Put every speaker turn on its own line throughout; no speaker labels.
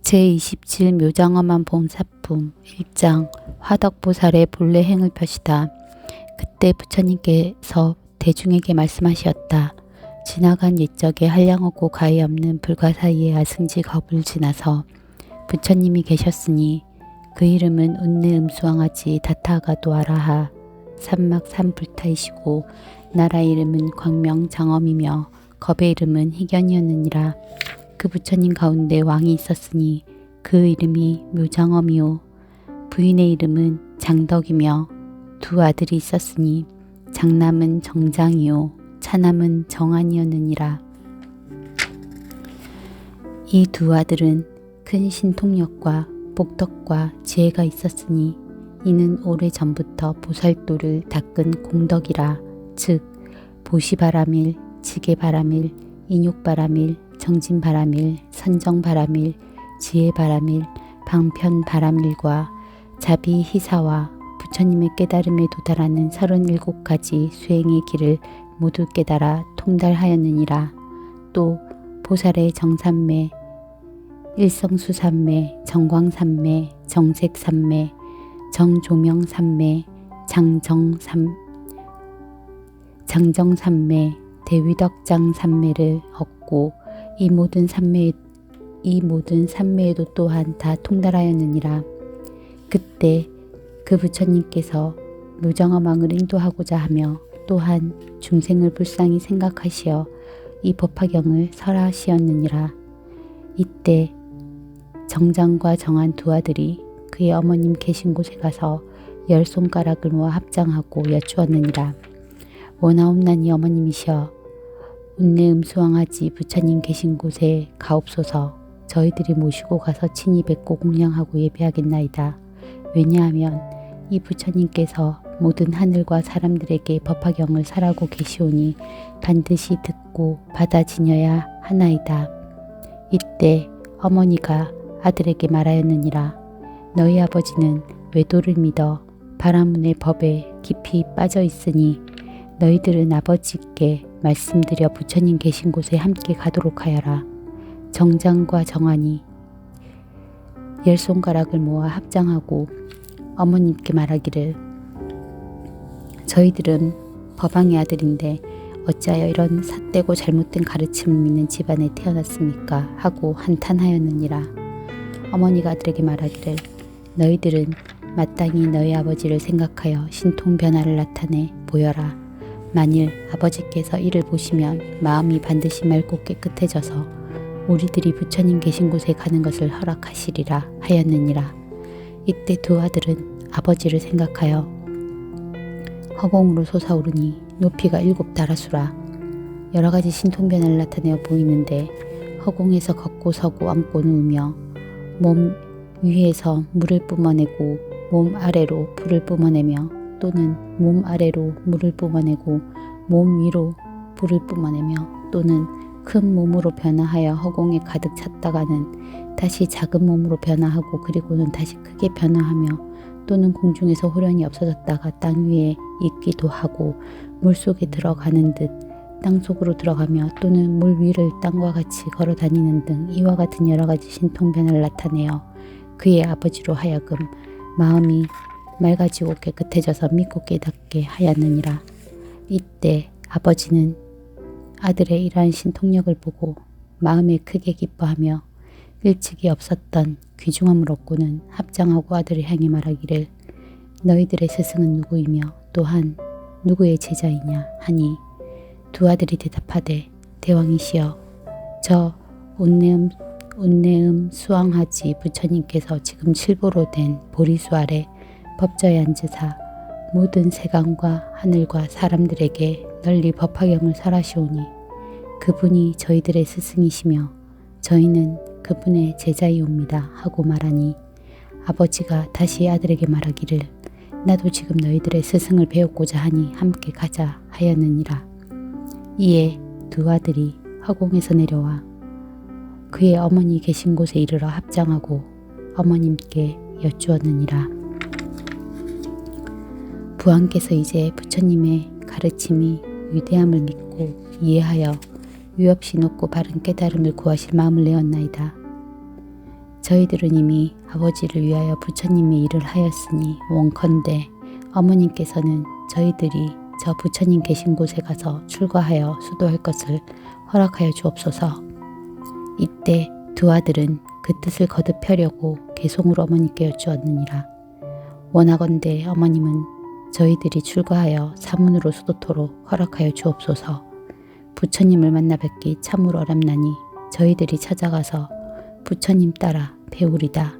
제27 묘장엄한 봄사품 1장 화덕보살의 본래 행을 펴시다. 그때 부처님께서 대중에게 말씀하시었다. 지나간 옛적에 한량없고 가히 없는 불가사의의 아승지 겁을 지나서 부처님이 계셨으니 그 이름은 운내음수왕하지 다타가도 아라하 산막 산불타이시고 나라의 이름은 광명장엄이며 겁의 이름은 희견이었느니라. 그 부처님 가운데 왕이 있었으니 그 이름이 묘장엄이요 부인의 이름은 장덕이며 두 아들이 있었으니 장남은 정장이요 차남은 정안이었느니라. 이 두 아들은 큰 신통력과 복덕과 지혜가 있었으니 이는 오래전부터 보살도를 닦은 공덕이라. 즉 보시바라밀, 지게바라밀, 인욕바라밀, 정진바라밀, 선정바라밀, 지혜바라밀, 방편바라밀과 자비희사와 부처님의 깨달음에 도달하는 37가지 수행의 길을 모두 깨달아 통달하였느니라. 또 보살의 정삼매, 일성수삼매, 정광삼매, 정색삼매, 정조명삼매, 장정삼매, 대위덕장삼매를 얻고 이 모든 삼매에도 또한 다 통달하였느니라. 그때 그 부처님께서 묘장엄왕을 인도하고자 하며 또한 중생을 불쌍히 생각하시어 이 법화경을 설하시었느니라. 이때 정장과 정한 두 아들이 그의 어머님 계신 곳에 가서 10손가락을 모아 합장하고 여쭈었느니라. 원하옵나니 어머님이시여 운내음수왕하지 부처님 계신 곳에 가옵소서. 저희들이 모시고 가서 친히 뵙고 공양하고 예배하겠나이다. 왜냐하면 이 부처님께서 모든 하늘과 사람들에게 법화경을 설하고 계시오니 반드시 듣고 받아지녀야 하나이다. 이때 어머니가 아들에게 말하였느니라. 너희 아버지는 외도를 믿어 바라문의 법에 깊이 빠져 있으니 너희들은 아버지께 말씀드려 부처님 계신 곳에 함께 가도록 하여라. 정장과 정안이 10손가락을 모아 합장하고 어머님께 말하기를 저희들은 법왕의 아들인데 어찌하여 이런 삿되고 잘못된 가르침을 믿는 집안에 태어났습니까? 하고 한탄하였느니라. 어머니가 아들에게 말하기를 너희들은 마땅히 너희 아버지를 생각하여 신통변화를 나타내 보여라. 만일 아버지께서 이를 보시면 마음이 반드시 맑고 깨끗해져서 우리들이 부처님 계신 곳에 가는 것을 허락하시리라 하였느니라. 이때 두 아들은 아버지를 생각하여 허공으로 솟아오르니 높이가 7다라수라. 여러가지 신통변화를 나타내어 보이는데 허공에서 걷고 서고 앉고 누우며 몸 위에서 물을 뿜어내고 몸 아래로 불을 뿜어내며 또는 몸 아래로 물을 뿜어내고 몸 위로 불을 뿜어내며 또는 큰 몸으로 변화하여 허공에 가득 찼다가는 다시 작은 몸으로 변화하고 그리고는 다시 크게 변화하며 또는 공중에서 호련히 없어졌다가 땅 위에 있기도 하고 물속에 들어가는 듯 땅속으로 들어가며 또는 물 위를 땅과 같이 걸어 다니는 등 이와 같은 여러가지 신통변화를 나타내어 그의 아버지로 하여금 마음이 맑아지고 깨끗해져서 믿고 깨닫게 하였느니라. 이때 아버지는 아들의 이러한 신통력을 보고 마음에 크게 기뻐하며 일찍이 없었던 귀중함을 얻고는 합장하고 아들을 향해 말하기를 너희들의 스승은 누구이며 또한 누구의 제자이냐 하니 두 아들이 대답하되 대왕이시여 저 운내음 수왕하지 부처님께서 지금 칠보로 된 보리수 아래 법저에 앉으사 모든 세간과 하늘과 사람들에게 널리 법화경을 설하시오니 그분이 저희들의 스승이시며 저희는 그분의 제자이옵니다 하고 말하니 아버지가 다시 아들에게 말하기를 나도 지금 너희들의 스승을 배우고자 하니 함께 가자 하였느니라. 이에 두 아들이 허공에서 내려와 그의 어머니 계신 곳에 이르러 합장하고 어머님께 여쭈었느니라. 부왕께서 이제 부처님의 가르침이 위대함을 믿고 이해하여 유없이 높고 바른 깨달음을 구하실 마음을 내었나이다. 저희들은 이미 아버지를 위하여 부처님의 일을 하였으니 원컨대 어머님께서는 저희들이 저 부처님 계신 곳에 가서 출가하여 수도할 것을 허락하여 주옵소서. 이때 두 아들은 그 뜻을 거듭하려고 계송으로 어머니께 여쭈었느니라. 원하건대 어머님은 저희들이 출가하여 사문으로 수도토록 허락하여 주옵소서. 부처님을 만나 뵙기 참으로 어렵나니 저희들이 찾아가서 부처님 따라 배우리다.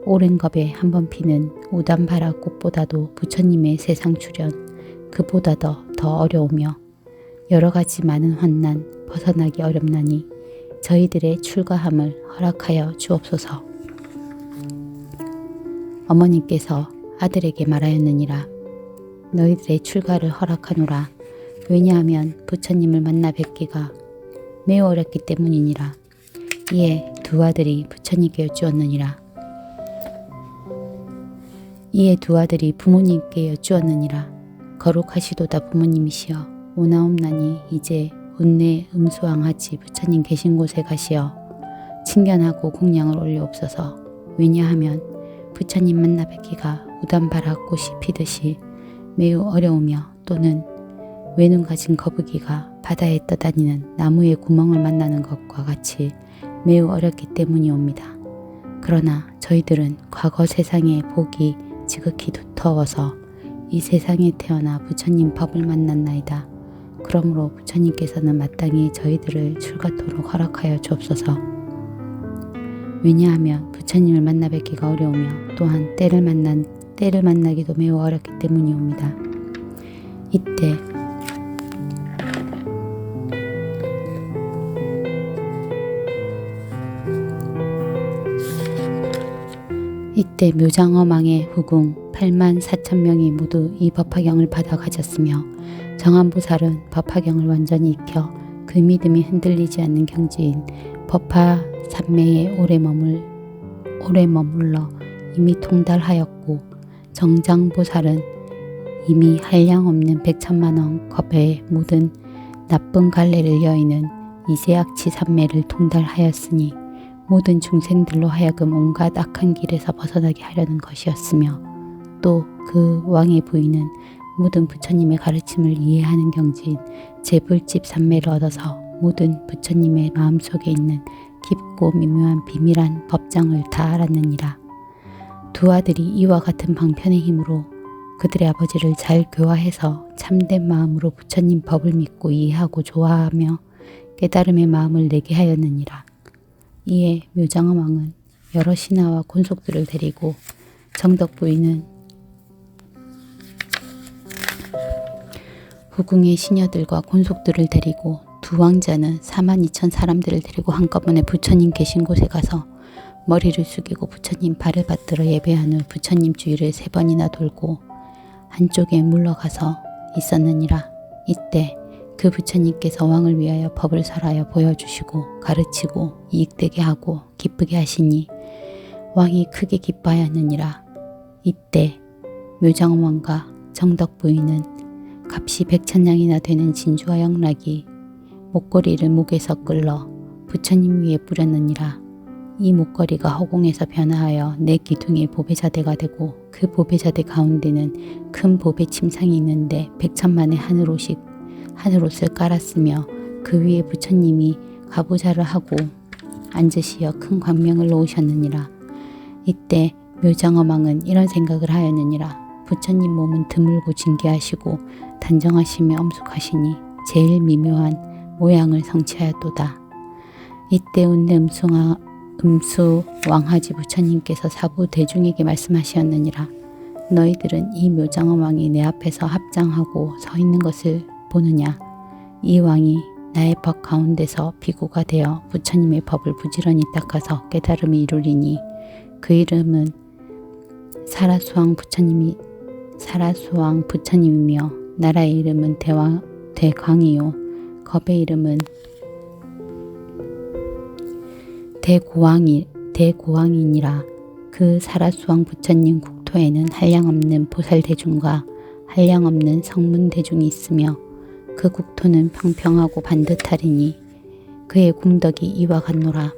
오랜 겁에 한 번 피는 우담바라 꽃보다도 부처님의 세상 출현 그보다 더 어려우며 여러 가지 많은 환난 벗어나기 어렵나니 저희들의 출가함을 허락하여 주옵소서. 어머님께서 아들에게 말하였느니라. 너희들의 출가를 허락하노라. 왜냐하면 부처님을 만나 뵙기가 매우 어렵기 때문이니라. 이에 두 아들이 부처님께 여쭈었느니라. 부모님께 여쭈었느니라. 거룩하시도다 부모님이시여 오나옵나니 이제 온내 음수왕하지 부처님 계신 곳에 가시어 친견하고 공양을 올려옵소서. 왜냐하면 부처님 만나 뵙기가 우담바라 꽃이 피듯이 매우 어려우며 또는 외눈 가진 거북이가 바다에 떠다니는 나무의 구멍을 만나는 것과 같이 매우 어렵기 때문이옵니다. 그러나 저희들은 과거 세상의 복이 지극히 두터워서 이 세상에 태어나 부처님 법을 만났나이다. 그러므로 부처님께서는 마땅히 저희들을 출가토록 허락하여 주옵소서. 왜냐하면 부처님을 만나 뵙기가 어려우며 또한 때를 만나기도 매우 어렵기 때문이옵니다. 이때 묘장어망의 후궁 84,000명이 모두 이 법화경을 받아 가졌으며 정한보살은 법화경을 완전히 익혀 그 믿음이 흔들리지 않는 경지인 법화 산매에 오래 머물러 이미 통달하였고 정장보살은 이미 한량없는 100,000,000원 겁에 묻은 나쁜 갈래를 여의는 이세악치 산매를 통달하였으니 모든 중생들로 하여금 온갖 악한 길에서 벗어나게 하려는 것이었으며 또 그 왕의 부인은 모든 부처님의 가르침을 이해하는 경지인 재불집 산매를 얻어서 모든 부처님의 마음속에 있는 깊고 미묘한 비밀한 법장을 다 알았느니라. 두 아들이 이와 같은 방편의 힘으로 그들의 아버지를 잘 교화해서 참된 마음으로 부처님 법을 믿고 이해하고 좋아하며 깨달음의 마음을 내게 하였느니라. 이에 묘장어왕은 여러 신하와 곤속들을 데리고 정덕 부인은 후궁의 시녀들과 곤속들을 데리고 두 왕자는 42,000 사람들을 데리고 한꺼번에 부처님 계신 곳에 가서 머리를 숙이고 부처님 발을 받들어 예배한 후 부처님 주위를 3번이나 돌고 한쪽에 물러가서 있었느니라. 이때 그 부처님께서 왕을 위하여 법을 설하여 보여주시고 가르치고 이익되게 하고 기쁘게 하시니 왕이 크게 기뻐하였느니라. 이때 묘장왕과 정덕 부인은 값이 100,000냥이나 되는 진주와 영락이 목걸이를 목에서 끌러 부처님 위에 뿌렸느니라. 이 목걸이가 허공에서 변화하여 내 기둥의 보배자대가 되고 그 보배자대 가운데는 큰 보배 침상이 있는데 100,000만의 하늘옷을 깔았으며 그 위에 부처님이 가부좌를 하고 앉으시어 큰 광명을 놓으셨느니라. 이때 묘장어망은 이런 생각을 하였느니라. 부처님 몸은 드물고 진귀하시고 단정하시며 엄숙하시니 제일 미묘한 모양을 성취하였도다. 이때 운내 음수 왕하지 부처님께서 사부 대중에게 말씀하시었느니라. 너희들은 이 묘장어왕이 내 앞에서 합장하고 서 있는 것을 보느냐. 이 왕이 나의 법 가운데서 비구가 되어 부처님의 법을 부지런히 닦아서 깨달음을 이루리니 그 이름은 사라수왕 부처님이며 나라의 이름은 대광이요 겁의 이름은 대고왕이니라. 그 사라수왕 부처님 국토에는 한량없는 보살대중과 한량없는 성문대중이 있으며 그 국토는 평평하고 반듯하리니 그의 궁덕이 이와 같노라.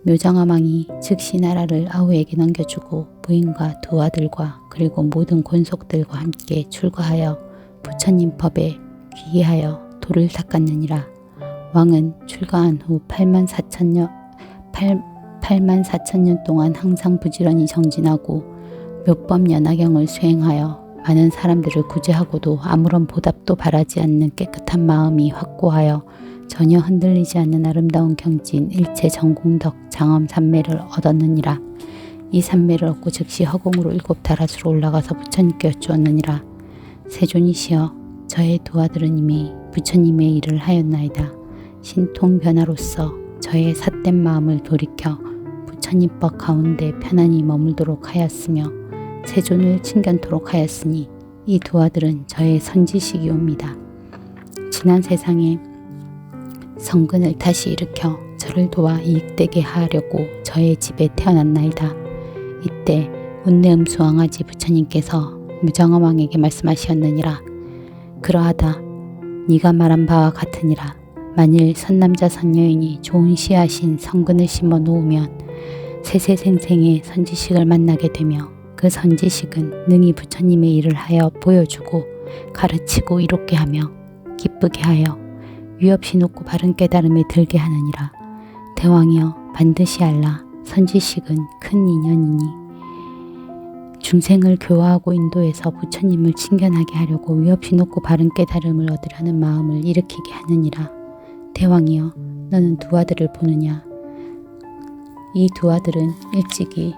묘장어망이 즉시 나라를 아우에게 넘겨주고 부인과 두 아들과 그리고 모든 권속들과 함께 출가하여 부처님 법에 귀의하여 도를 닦았느니라. 왕은 출가한 후 8만 4천년 동안 항상 부지런히 정진하고 묘법 연화경을 수행하여 많은 사람들을 구제하고도 아무런 보답도 바라지 않는 깨끗한 마음이 확고하여 전혀 흔들리지 않는 아름다운 경지인 일체 전공덕 장엄 삼매를 얻었느니라. 이 삼매를 얻고 즉시 허공으로 7다라수로 올라가서 부처님께 여쭈었느니라. 세존이시여, 저의 두 아들은 이미 부처님의 일을 하였나이다. 신통변화로서 저의 삿된 마음을 돌이켜 부처님법 가운데 편안히 머물도록 하였으며 세존을 친견토록 하였으니 이 두 아들은 저의 선지식이옵니다. 지난 세상에 성근을 다시 일으켜 저를 도와 이익되게 하려고 저의 집에 태어났나이다. 이때 운내음수왕아지 부처님께서 무정어왕에게 말씀하시었느니라. 그러하다 네가 말한 바와 같으니라. 만일 선남자 선여인이 좋은 씨앗인 성근을 심어 놓으면 세세생생의 선지식을 만나게 되며 그 선지식은 능히 부처님의 일을 하여 보여주고 가르치고 이롭게 하며 기쁘게 하여 위없이 높고 바른 깨달음에 들게 하느니라. 대왕이여, 반드시 알라. 선지식은 큰 인연이니 중생을 교화하고 인도해서 부처님을 친견하게 하려고 위없이 높고 바른 깨달음을 얻으려는 마음을 일으키게 하느니라. 대왕이여, 너는 두 아들을 보느냐? 이 두 아들은 일찍이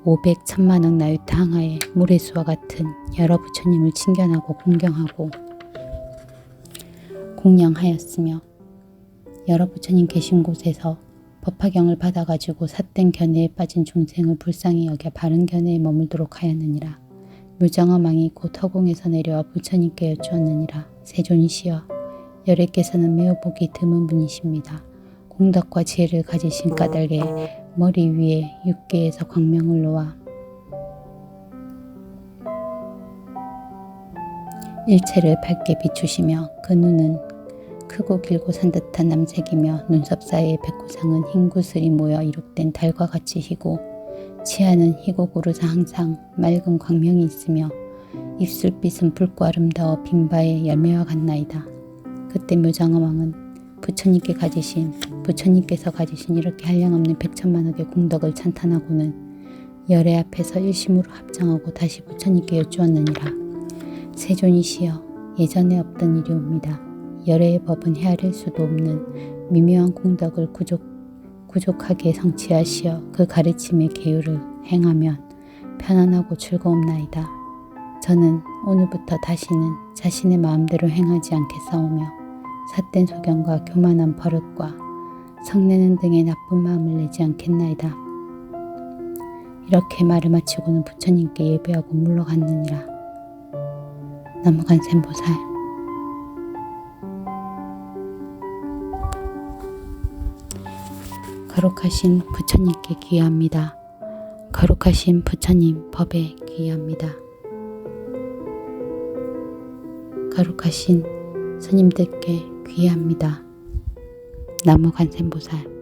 500, 1000만억 나유타 항하에 모래수와 같은 여러 부처님을 친견하고 공경하고 공양하였으며 여러 부처님 계신 곳에서 법화경을 받아가지고 삿된 견해에 빠진 중생을 불쌍히 여겨 바른 견해에 머물도록 하였느니라. 묘정어망이 곧 허공에서 내려와 부처님께 여쭈었느니라. 세존이시여, 열애께서는 매우 보기 드문 분이십니다. 공덕과 지혜를 가지신 까닭에 머리 위에 6개에서 광명을 놓아 일체를 밝게 비추시며 그 눈은 크고 길고 산듯한 남색이며 눈썹 사이의 백호상은 흰 구슬이 모여 이룩된 달과 같이 희고 치아는 희고 고르사 항상 맑은 광명이 있으며 입술빛은 붉고 아름다워 빈바의 열매와 같나이다. 그때 묘장어왕은 부처님께서 가지신 이렇게 한량없는 100천만억의 공덕을 찬탄하고는 열애 앞에서 일심으로 합장하고 다시 부처님께 여쭈었느니라. 세존이시여, 예전에 없던 일이옵니다. 열애의 법은 헤아릴 수도 없는 미묘한 공덕을 구족하게 성취하시어 그 가르침의 계율을 행하면 편안하고 즐거움나이다. 저는 오늘부터 다시는 자신의 마음대로 행하지 않겠사오며 삿된 소견과 교만한 버릇과 성내는 등의 나쁜 마음을 내지 않겠나이다. 이렇게 말을 마치고는 부처님께 예배하고 물러갔느니라. 나무관세음보살. 거룩하신 부처님께 귀의합니다. 거룩하신 부처님 법에 귀의합니다. 거룩하신 스님들께 귀의합니다. 나무관세음보살.